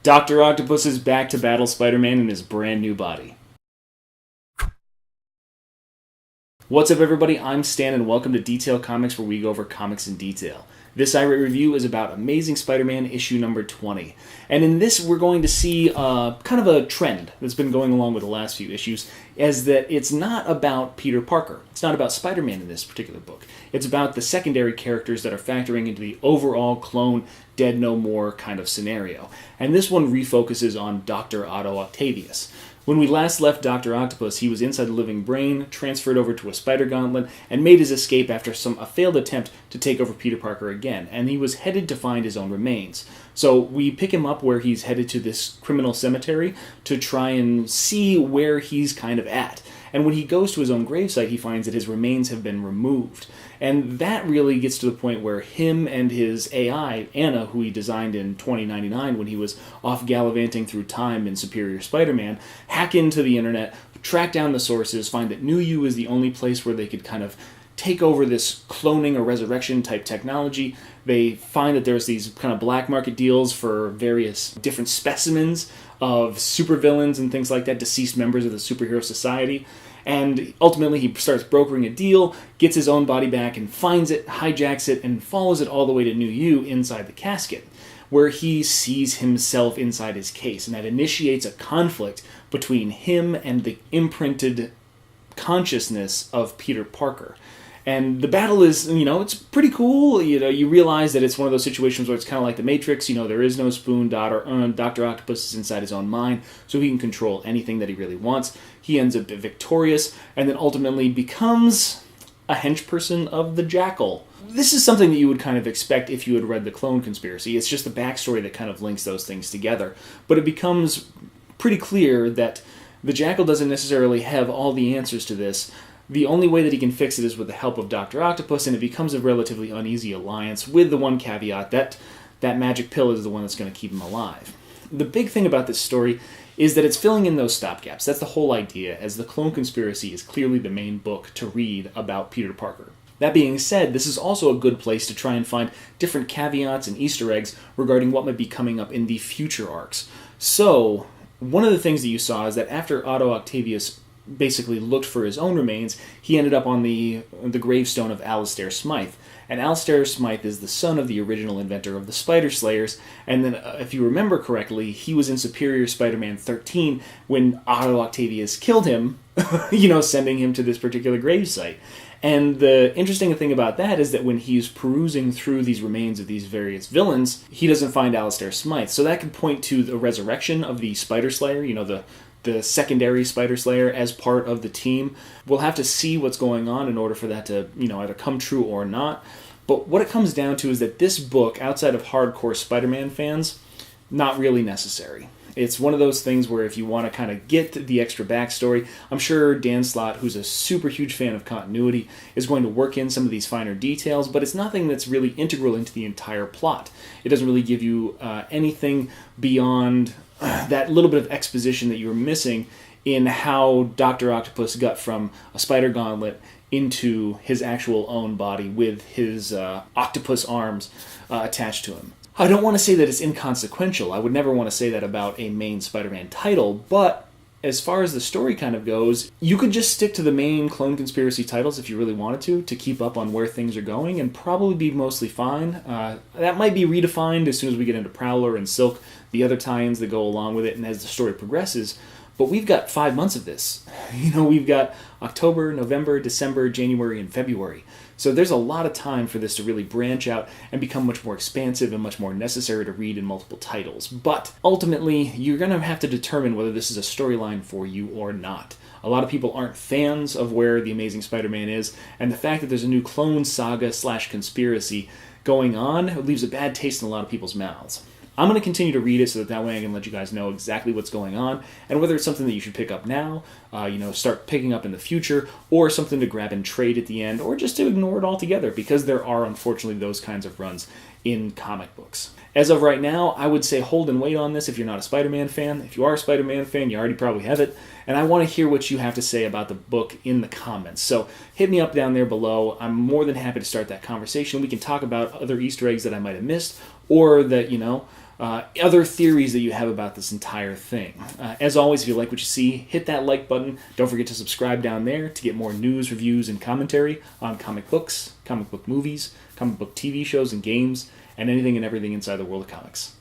Dr. Octopus is back to battle Spider-Man in his brand new body. What's up, everybody? I'm Stan, and welcome to Detail Comics, where we go over comics in detail. This iRate review is about Amazing Spider-Man issue number 20. And in this, we're going to see kind of a trend that's been going along with the last few issues, as that it's not about Peter Parker. It's not about Spider-Man in this particular book. It's about the secondary characters that are factoring into the overall clone, dead no more kind of scenario. And this one refocuses on Dr. Otto Octavius. When we last left Dr. Octopus, he was inside the living brain, transferred over to a spider gauntlet, and made his escape after a failed attempt to take over Peter Parker again, and he was headed to find his own remains. So we pick him up where he's headed to this criminal cemetery to try and see where he's kind of at. And when he goes to his own gravesite, he finds that his remains have been removed. And that really gets to the point where him and his AI, Anna, who he designed in 2099 when he was off gallivanting through time in Superior Spider-Man, hack into the internet, track down the sources, find that New You is the only place where they could kind of take over this cloning or resurrection type technology. They find that there's these kind of black market deals for various different specimens of supervillains and things like that, deceased members of the superhero society. And ultimately he starts brokering a deal, gets his own body back, and finds it, hijacks it, and follows it all the way to New You inside the casket, where he sees himself inside his case. And that initiates a conflict between him and the imprinted consciousness of Peter Parker. And the battle is, it's pretty cool. You realize that it's one of those situations where it's kind of like the Matrix. There is no spoon. Dr. Octopus is inside his own mind, so he can control anything that he really wants. He ends up victorious, and then ultimately becomes a henchperson of the Jackal. This is something that you would kind of expect if you had read the Clone Conspiracy. It's just the backstory that kind of links those things together. But it becomes pretty clear that the Jackal doesn't necessarily have all the answers to this. The only way that he can fix it is with the help of Dr. Octopus, and it becomes a relatively uneasy alliance, with the one caveat that that magic pill is the one that's going to keep him alive. The big thing about this story is that it's filling in those stopgaps. That's the whole idea, as the Clone Conspiracy is clearly the main book to read about Peter Parker. That being said, this is also a good place to try and find different caveats and Easter eggs regarding what might be coming up in the future arcs. So, one of the things that you saw is that after Otto Octavius basically looked for his own remains, he ended up on the gravestone of Alistair Smythe. And Alistair Smythe is the son of the original inventor of the Spider Slayers, and then, if you remember correctly, he was in Superior Spider-Man 13 when Otto Octavius killed him, sending him to this particular gravesite. And the interesting thing about that is that when he's perusing through these remains of these various villains, he doesn't find Alistair Smythe. So that could point to the resurrection of the Spider Slayer, the secondary Spider Slayer as part of the team. We'll have to see what's going on in order for that to, either come true or not. But what it comes down to is that this book, outside of hardcore Spider-Man fans, not really necessary. It's one of those things where if you want to kind of get the extra backstory, I'm sure Dan Slott, who's a super huge fan of continuity, is going to work in some of these finer details, but it's nothing that's really integral into the entire plot. It doesn't really give you anything beyond that little bit of exposition that you were missing in how Dr. Octopus got from a spider gauntlet into his actual own body with his octopus arms attached to him. I don't want to say that it's inconsequential. I would never want to say that about a main Spider-Man title, but as far as the story kind of goes, you could just stick to the main Clone Conspiracy titles if you really wanted to keep up on where things are going, and probably be mostly fine. That might be redefined as soon as we get into Prowler and Silk, the other tie-ins that go along with it, and as the story progresses. But we've got 5 months of this. We've got October, November, December, January, and February. So there's a lot of time for this to really branch out and become much more expansive and much more necessary to read in multiple titles. But ultimately, you're going to have to determine whether this is a storyline for you or not. A lot of people aren't fans of where The Amazing Spider-Man is, and the fact that there's a new clone saga / conspiracy going on leaves a bad taste in a lot of people's mouths. I'm going to continue to read it so that way I can let you guys know exactly what's going on and whether it's something that you should pick up now, start picking up in the future, or something to grab and trade at the end, or just to ignore it altogether, because there are unfortunately those kinds of runs in comic books. As of right now, I would say hold and wait on this if you're not a Spider-Man fan. If you are a Spider-Man fan, you already probably have it, and I want to hear what you have to say about the book in the comments. So hit me up down there below. I'm more than happy to start that conversation. We can talk about other Easter eggs that I might have missed, or that, other theories that you have about this entire thing. As always, if you like what you see, hit that like button. Don't forget to subscribe down there to get more news, reviews, and commentary on comic books, comic book movies, comic book TV shows and games, and anything and everything inside the world of comics.